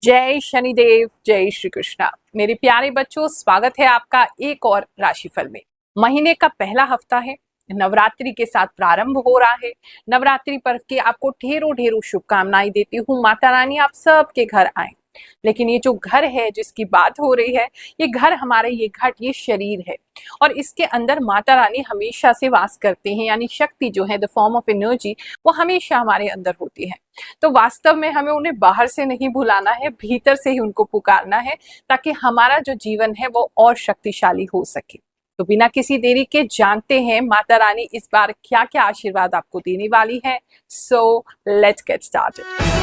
जय शनिदेव, जय श्री कृष्णा। मेरे प्यारे बच्चों, स्वागत है आपका एक और राशिफल में। महीने का पहला हफ्ता है, नवरात्रि के साथ प्रारंभ हो रहा है। नवरात्रि पर्व की आपको ढेरों ढेरों शुभकामनाएं देती हूँ। माता रानी आप सबके घर आए। लेकिन ये जो घर है जिसकी बात हो रही है, ये घर हमारे, ये घट, ये शरीर है और इसके अंदर माता रानी हमेशा से वास करते हैं। यानी शक्ति जो है, द फॉर्म ऑफ एनर्जी, वो हमेशा हमारे अंदर होती है। तो वास्तव में हमें उन्हें बाहर से नहीं बुलाना है, भीतर से ही उनको पुकारना है, ताकि हमारा जो जीवन है वो और शक्तिशाली हो सके। तो बिना किसी देरी के जानते हैं माता रानी इस बार क्या क्या आशीर्वाद आपको देने वाली है। So let's get started.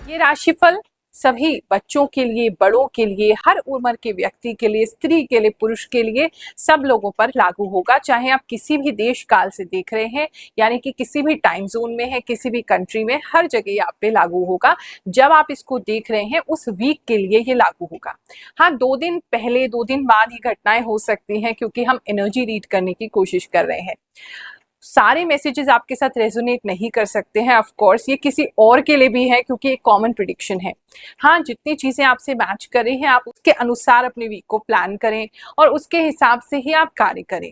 ये राशिफल सभी बच्चों के लिए, बड़ों के लिए, हर उम्र के व्यक्ति के लिए, स्त्री के लिए, पुरुष के लिए, सब लोगों पर लागू होगा। चाहे आप किसी भी देश काल से देख रहे हैं, यानी कि किसी भी टाइम जोन में है, किसी भी कंट्री में, हर जगह ये आप पे लागू होगा। जब आप इसको देख रहे हैं उस वीक के लिए ये लागू होगा। हाँ, 2 दिन पहले 2 दिन बाद ही घटनाएं हो सकती हैं, क्योंकि हम एनर्जी रीड करने की कोशिश कर रहे हैं। सारे मैसेजेस आपके साथ रेजोनेट नहीं कर सकते हैं। ऑफ कोर्स ये किसी और के लिए भी है, क्योंकि एक कॉमन प्रिडिक्शन है। हाँ, जितनी चीजें आपसे मैच कर रही हैं आप उसके अनुसार अपने वीक को प्लान करें और उसके हिसाब से ही आप कार्य करें।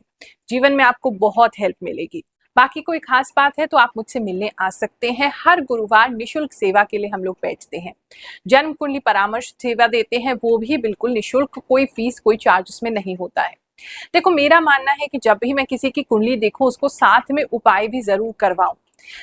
जीवन में आपको बहुत हेल्प मिलेगी। बाकी कोई खास बात है तो आप मुझसे मिलने आ सकते हैं। हर गुरुवार निशुल्क सेवा के लिए हम लोग बैठते हैं। जन्म कुंडली परामर्श सेवा देते हैं, वो भी बिल्कुल निशुल्क, कोई फीस, कोई चार्ज उसमें नहीं होता है। देखो, मेरा मानना है कि जब भी मैं किसी की कुंडली देखूं उसको साथ में उपाय भी जरूर करवाऊं।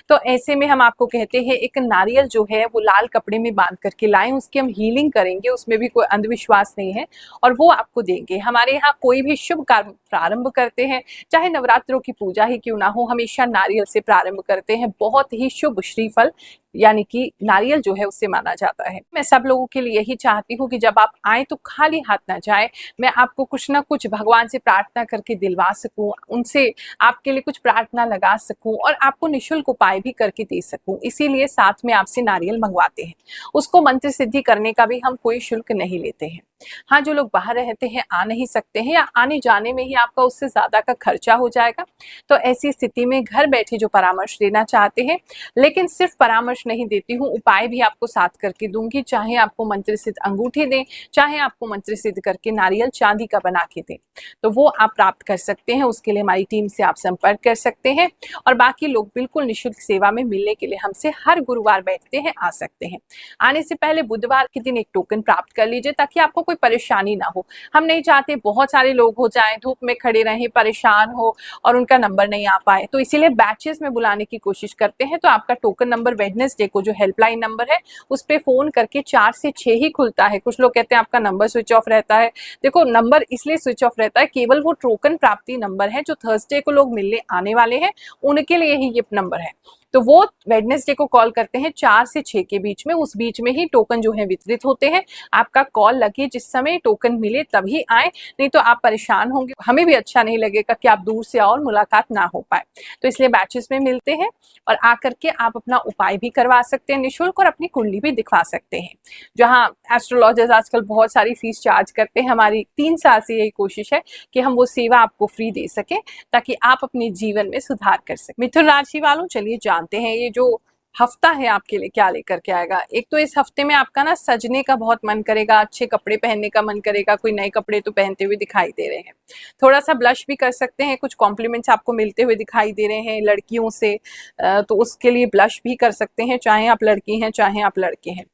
तो ऐसे में हम आपको कहते हैं, एक नारियल जो है वो लाल कपड़े में बांध करके लाएं, उसकी हम हीलिंग करेंगे, उसमें भी कोई अंधविश्वास नहीं है और वो आपको देंगे। हमारे यहाँ कोई भी शुभ कार्य प्रारंभ करते हैं, चाहे नवरात्रों की पूजा ही क्यों ना हो, हमेशा नारियल से प्रारंभ करते हैं। बहुत ही शुभ श्रीफल यानी कि नारियल जो है उससे माना जाता है। मैं सब लोगों के लिए यही चाहती हूँ कि जब आप आए तो खाली हाथ ना जाए। मैं आपको कुछ ना कुछ भगवान से प्रार्थना करके दिलवा सकूं, उनसे आपके लिए कुछ प्रार्थना लगा सकूं और आपको निशुल्क उपाय भी करके दे सकूं, इसीलिए साथ में आपसे नारियल मंगवाते हैं। उसको मंत्र सिद्धि करने का भी हम कोई शुल्क नहीं लेते हैं। हाँ, जो लोग बाहर रहते हैं, आ नहीं सकते हैं, या आने जाने में ही आपका उससे ज्यादा का खर्चा हो जाएगा, तो ऐसी स्थिति में घर बैठे जो परामर्श लेना चाहते हैं, लेकिन सिर्फ परामर्श नहीं देती हूँ, उपाय भी आपको साथ करके दूंगी। चाहे आपको मंत्र सिद्ध अंगूठी दें, चाहे आपको मंत्र सिद्ध करके नारियल चांदी का बना के दें, तो वो आप प्राप्त कर सकते हैं। उसके लिए हमारी टीम से आप संपर्क कर सकते हैं और बाकी लोग बिल्कुल निशुल्क सेवा में मिलने के लिए हमसे हर गुरुवार बैठते हैं, आ सकते हैं। आने से पहले बुधवार के दिन एक टोकन प्राप्त कर लीजिए, ताकि आपको कोई परेशानी ना हो। हम नहीं चाहते बहुत सारे लोग हो जाएं, धूप में खड़े रहें, परेशान हो और उनका नंबर नहीं आ पाए, तो इसीलिए बैचेस में बुलाने की कोशिश करते हैं। तो आपका टोकन नंबर वेडनेसडे को जो हेल्पलाइन नंबर है उस पे फोन करके 4 से 6 ही खुलता है। कुछ लोग कहते हैं आपका नंबर स्विच ऑफ रहता है। देखो, नंबर इसलिए स्विच ऑफ रहता है, केवल वो टोकन प्राप्ति नंबर है जो थर्सडे को लोग मिलने आने वाले हैं, उनके लिए ही ये नंबर है। तो वो वेडनेसडे को कॉल करते हैं 4 से 6 के बीच में, उस बीच में ही टोकन जो है वितरित होते हैं। आपका कॉल लगे, जिस समय टोकन मिले तभी आए, नहीं तो आप परेशान होंगे, हमें भी अच्छा नहीं लगेगा कि आप दूर से आओ और मुलाकात ना हो पाए। तो इसलिए बैचेस में मिलते हैं और आकर के आप अपना उपाय भी करवा सकते हैं निःशुल्क, और अपनी कुंडली भी दिखवा सकते हैं। जहाँ एस्ट्रोलॉजर्स आजकल बहुत सारी फीस चार्ज करते हैं, हमारी 3 साल से यही कोशिश है कि हम वो सेवा आपको फ्री दे सके, ताकि आप अपने जीवन में सुधार कर सकें। मिथुन राशि वालों, चलिए जानते हैं ये जो हफ्ता है आपके लिए क्या लेकर के आएगा। एक तो इस हफ्ते में आपका ना सजने का बहुत मन करेगा, अच्छे कपड़े पहनने का मन करेगा। कोई नए कपड़े तो पहनते हुए दिखाई दे रहे हैं, थोड़ा सा ब्लश भी कर सकते हैं, कुछ कॉम्प्लीमेंट्स आपको मिलते हुए दिखाई दे रहे हैं लड़कियों से, तो उसके लिए ब्लश भी कर सकते हैं, चाहे आप लड़की हैं चाहे आप लड़के हैं।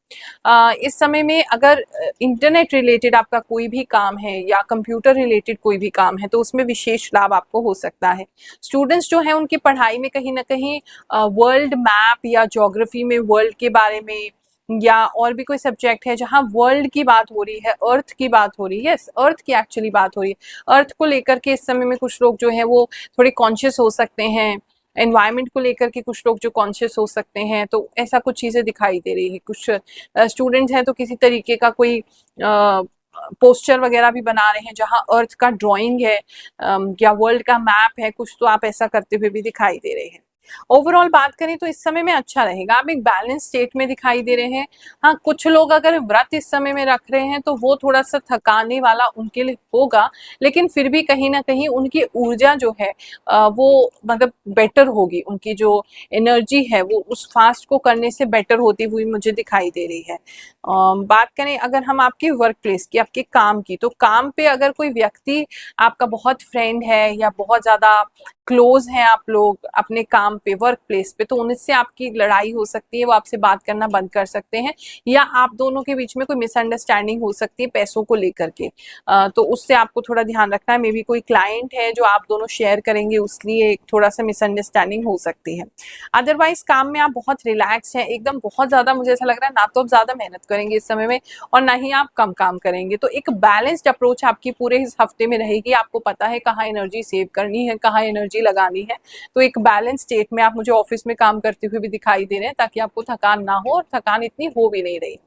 इस समय में अगर इंटरनेट रिलेटेड आपका कोई भी काम है या कंप्यूटर रिलेटेड कोई भी काम है, तो उसमें विशेष लाभ आपको हो सकता है। स्टूडेंट्स जो हैं उनकी पढ़ाई में कहीं ना कहीं वर्ल्ड मैप या ज्योग्राफी में वर्ल्ड के बारे में, या और भी कोई सब्जेक्ट है जहां वर्ल्ड की बात हो रही है, अर्थ की बात हो रही है, यस, अर्थ की एक्चुअली बात हो रही है। अर्थ को लेकर के इस समय में कुछ लोग जो है वो थोड़े कॉन्शियस हो सकते हैं। एनवायरनमेंट को लेकर के कुछ लोग जो कॉन्शियस हो सकते हैं, तो ऐसा कुछ चीजें दिखाई दे रही है। कुछ स्टूडेंट्स हैं तो किसी तरीके का कोई पोस्टर वगैरह भी बना रहे हैं जहां अर्थ का ड्राइंग है, या वर्ल्ड का मैप है कुछ, तो आप ऐसा करते हुए भी दिखाई दे रहे हैं। ओवरऑल बात करें तो इस समय में अच्छा रहेगा, आप एक बैलेंस स्टेट में दिखाई दे रहे हैं। हाँ, कुछ लोग अगर व्रत इस समय में रख रहे हैं तो वो थोड़ा सा थकाने वाला उनके लिए होगा, लेकिन फिर भी कहीं ना कहीं उनकी ऊर्जा जो है वो मतलब बेटर होगी, उनकी जो एनर्जी है वो उस फास्ट को करने से बेटर होती हुई मुझे दिखाई दे रही है। बात करें अगर हम आपके वर्क प्लेस की, आपके काम की, तो काम पे अगर कोई व्यक्ति आपका बहुत फ्रेंड है या बहुत ज्यादा क्लोज हैं आप लोग अपने काम पे, वर्क प्लेस पे, तो उनसे आपकी लड़ाई हो सकती है, वो आपसे बात करना बंद कर सकते हैं, या आप दोनों के बीच में कोई मिसअंडरस्टैंडिंग हो सकती है पैसों को लेकर के। तो उससे आपको थोड़ा ध्यान रखना है। मे बी कोई क्लाइंट है जो आप दोनों शेयर करेंगे, उसलिए थोड़ा सा मिसअंडरस्टैंडिंग हो सकती है। अदरवाइज काम में आप बहुत रिलैक्स हैं एकदम, बहुत ज्यादा मुझे ऐसा लग रहा है ना तो आप ज्यादा मेहनत करेंगे इस समय में और ना ही आप कम काम करेंगे। तो एक बैलेंस्ड अप्रोच आपकी पूरे इस हफ्ते में रहेगी। आपको पता है कहाँ एनर्जी सेव करनी है, कहाँ एनर्जी लगानी है। तो एक बैलेंस स्टेट में आप मुझे ऑफिस में काम करते हुए भी दिखाई दे रहे हैं, ताकि आपको थकान ना हो, और थकान इतनी हो भी नहीं रही।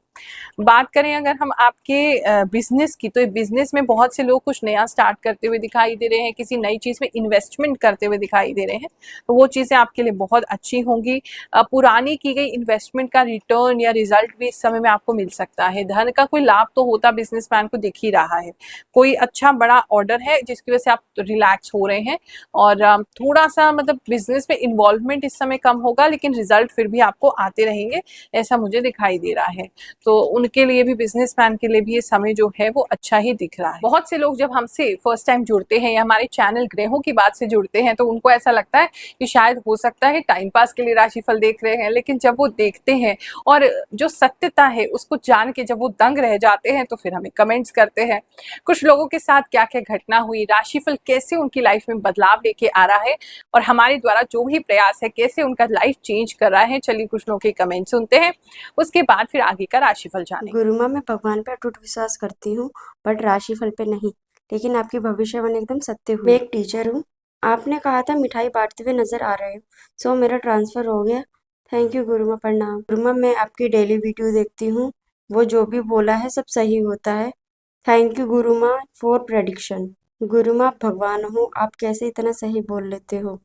बात करें अगर हम आपके बिजनेस की, तो बिजनेस में बहुत से लोग कुछ नया स्टार्ट करते हुए दिखाई दे रहे हैं, किसी नई चीज में इन्वेस्टमेंट करते हुए दिखाई दे रहे हैं, तो वो चीजें आपके लिए बहुत अच्छी होंगी। पुरानी की गई इन्वेस्टमेंट का रिटर्न या रिजल्ट भी इस समय में आपको मिल सकता है। धन का कोई लाभ तो होता बिजनेसमैन को दिख ही रहा है, कोई अच्छा बड़ा ऑर्डर है जिसकी वजह से आप रिलैक्स हो रहे हैं, और थोड़ा सा मतलब बिजनेस में इन्वॉल्वमेंट इस समय कम होगा, लेकिन रिजल्ट फिर भी आपको आते रहेंगे, ऐसा मुझे दिखाई दे रहा है। तो उनके लिए भी, बिजनेसमैन के लिए भी ये समय जो है वो अच्छा ही दिख रहा है। बहुत से लोग जब हमसे फर्स्ट टाइम जुड़ते हैं या हमारे चैनल ग्रहों की बात से जुड़ते हैं, तो उनको ऐसा लगता है कि शायद हो सकता है टाइम पास के लिए राशिफल देख रहे हैं, लेकिन जब वो देखते हैं और जो सत्यता है उसको जान के जब वो दंग रह जाते हैं, तो फिर हमें कमेंट्स करते हैं कुछ लोगों के साथ क्या क्या घटना हुई, राशिफल कैसे उनकी लाइफ में बदलाव लेके आ रहा है, और हमारे द्वारा जो भी प्रयास है कैसे उनका लाइफ चेंज कर रहा है। चलिए कुछ लोगों के कमेंट सुनते हैं, उसके बाद फिर आगे का राशिफल जानेंगे। गुरु माँ, मैं भगवान पे अटूट विश्वास करती हूँ, बट राशिफल पे नहीं। लेकिन आपकी भविष्यवाणी एकदम सत्य हुई। मैं एक टीचर हूँ। आपने कहा था मिठाई बांटते हुए नजर आ रहे हो, सो मेरा ट्रांसफर हो गया। थैंक यू गुरु माँ, प्रणाम। गुरु माँ, मैं आपकी डेली वीडियो देखती हूँ, वो जो भी बोला है सब सही होता है। थैंक यू गुरु माँ फॉर प्रेडिक्शन। गुरु माँ, आप भगवान हो, आप कैसे इतना सही बोल लेते हो।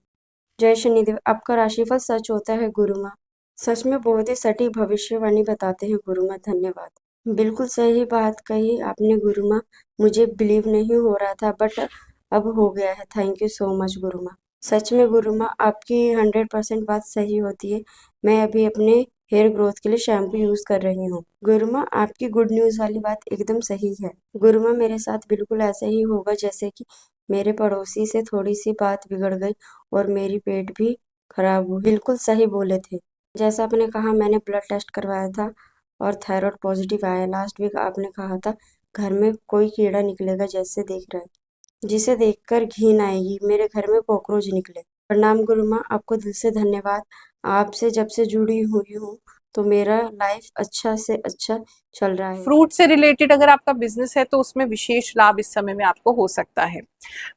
जय शनिदेव, आपका राशिफल सच होता है गुरु माँ। सच में बहुत ही सटीक भविष्यवाणी बताते हैं गुरु माँ, धन्यवाद। बिल्कुल सही बात कही आपने गुरु माँ, मुझे बिलीव नहीं हो रहा था, बट अब हो गया है। थैंक यू सो मच गुरु माँ। सच में गुरु माँ, आपकी 100% बात सही होती है। मैं अभी अपने हेयर ग्रोथ के लिए शैम्पू यूज कर रही हूँ। गुरु माँ, आपकी गुड न्यूज वाली बात एकदम सही है। गुरु माँ, मेरे साथ बिल्कुल ऐसा ही होगा जैसे कि मेरे पड़ोसी से थोड़ी सी बात बिगड़ गई और मेरी पेट भी खराब हुई। बिल्कुल सही बोले थे। जैसा आपने कहा, मैंने ब्लड टेस्ट करवाया था और थायराइड पॉजिटिव आया। लास्ट वीक आपने कहा था घर में कोई कीड़ा निकलेगा, जैसे देख रहे हैं, जिसे देखकर घिन आएगी। मेरे घर में कॉकरोच निकले। प्रणाम गुरु माँ, आपको दिल से धन्यवाद। आपसे जब से जुड़ी हुई हूँ तो मेरा लाइफ अच्छा से अच्छा चल रहा है। फ्रूट से रिलेटेड अगर आपका बिजनेस है तो उसमें विशेष लाभ इस समय में आपको हो सकता है।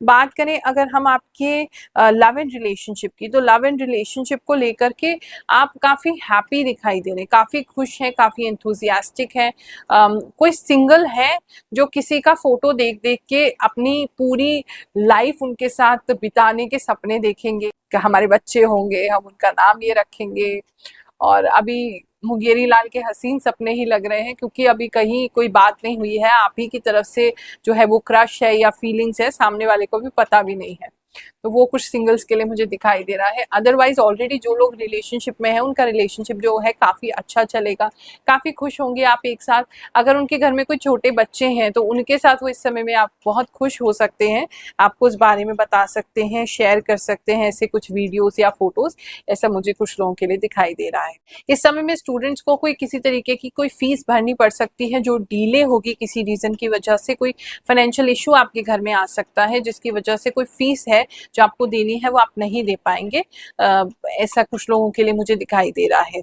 बात करें अगर हम आपके लव एंड रिलेशनशिप की, तो लव एंड रिलेशनशिप को लेकर के आप काफी हैप्पी दिखाई दे रहे हैं, काफी खुश हैं, काफी एंथुजियास्टिक हैं। कोई सिंगल है जो किसी का फोटो देख देख के अपनी पूरी लाइफ उनके साथ बिताने के सपने देखेंगे कि हमारे बच्चे होंगे, हम उनका नाम ये रखेंगे, और अभी मुंगेरी लाल के हसीन सपने ही लग रहे हैं, क्योंकि अभी कहीं कोई बात नहीं हुई है, आप ही की तरफ से जो है वो क्रश है या फीलिंग्स है, सामने वाले को भी पता भी नहीं है। तो वो कुछ सिंगल्स के लिए मुझे दिखाई दे रहा है। अदरवाइज ऑलरेडी जो लोग रिलेशनशिप में है उनका रिलेशनशिप जो है काफी अच्छा चलेगा, काफी खुश होंगे आप एक साथ। अगर उनके घर में कोई छोटे बच्चे हैं तो उनके साथ वो इस समय में आप बहुत खुश हो सकते हैं, आपको इस बारे में बता सकते हैं, शेयर कर सकते हैं ऐसे कुछ वीडियोस या फोटोज, ऐसा मुझे कुछ लोगों के लिए दिखाई दे रहा है। इस समय में स्टूडेंट्स को कोई किसी तरीके की कोई फीस भरनी पड़ सकती है जो डिले होगी किसी रीजन की वजह से, कोई फाइनेंशियल इशू आपके घर में आ सकता है जिसकी वजह से कोई फीस है जो आपको देनी है वो आप नहीं दे पाएंगे। ऐसा कुछ लोगों के लिए मुझे दिखाई दे रहा है।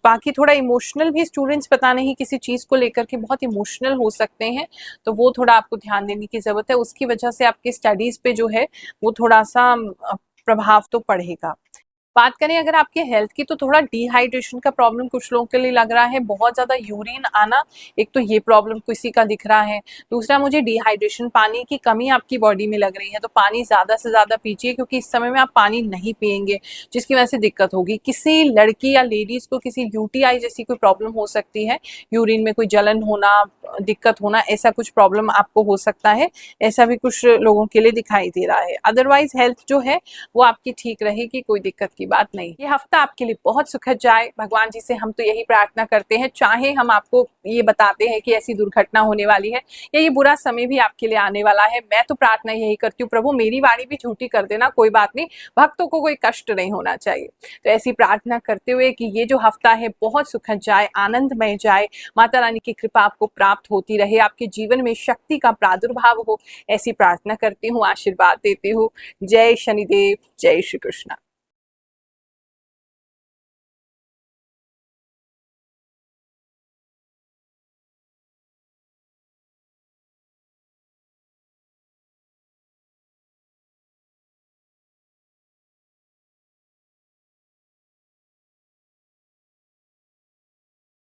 बाकी थोड़ा इमोशनल भी स्टूडेंट्स पता नहीं किसी चीज को लेकर के बहुत इमोशनल हो सकते हैं, तो वो थोड़ा आपको ध्यान देने की जरूरत है, उसकी वजह से आपकी स्टडीज पे जो है वो थोड़ा सा प्रभाव तो पड़ेगा। बात करें अगर आपके हेल्थ की, तो थोड़ा डिहाइड्रेशन का प्रॉब्लम कुछ लोगों के लिए लग रहा है, बहुत ज़्यादा यूरिन आना, एक तो ये प्रॉब्लम किसी का दिख रहा है। दूसरा मुझे डिहाइड्रेशन, पानी की कमी आपकी बॉडी में लग रही है, तो पानी ज़्यादा से ज़्यादा पीजिए, क्योंकि इस समय में आप पानी नहीं पिएंगे जिसकी वजह से दिक्कत होगी। किसी लड़की या लेडीज़ को किसी यूटीआई जैसी कोई प्रॉब्लम हो सकती है, यूरिन में कोई जलन होना, दिक्कत होना, ऐसा कुछ प्रॉब्लम आपको हो सकता है, ऐसा भी कुछ लोगों के लिए दिखाई दे रहा है। अदरवाइज हेल्थ जो है वो आपकी ठीक रहेगी, कोई दिक्कत की बात नहीं। ये हफ्ता आपके लिए बहुत सुखद जाए, भगवान जी से हम तो यही प्रार्थना करते हैं। चाहे हम आपको ये बताते हैं कि ऐसी दुर्घटना होने वाली है या ये बुरा समय भी आपके लिए आने वाला है, मैं तो प्रार्थना यही करती हूँ, प्रभु मेरी वाणी भी झूठी कर देना, कोई बात नहीं, भक्तों को कोई कष्ट नहीं होना चाहिए। तो ऐसी प्रार्थना करते हुए कि ये जो हफ्ता है बहुत सुखद जाए, आनंदमय जाए, माता रानी की कृपा आपको प्राप्त होती रहे, आपके जीवन में शक्ति का प्रादुर्भाव हो, ऐसी प्रार्थना करती हूँ, आशीर्वाद देती हूँ। जय शनिदेव, जय श्री कृष्ण।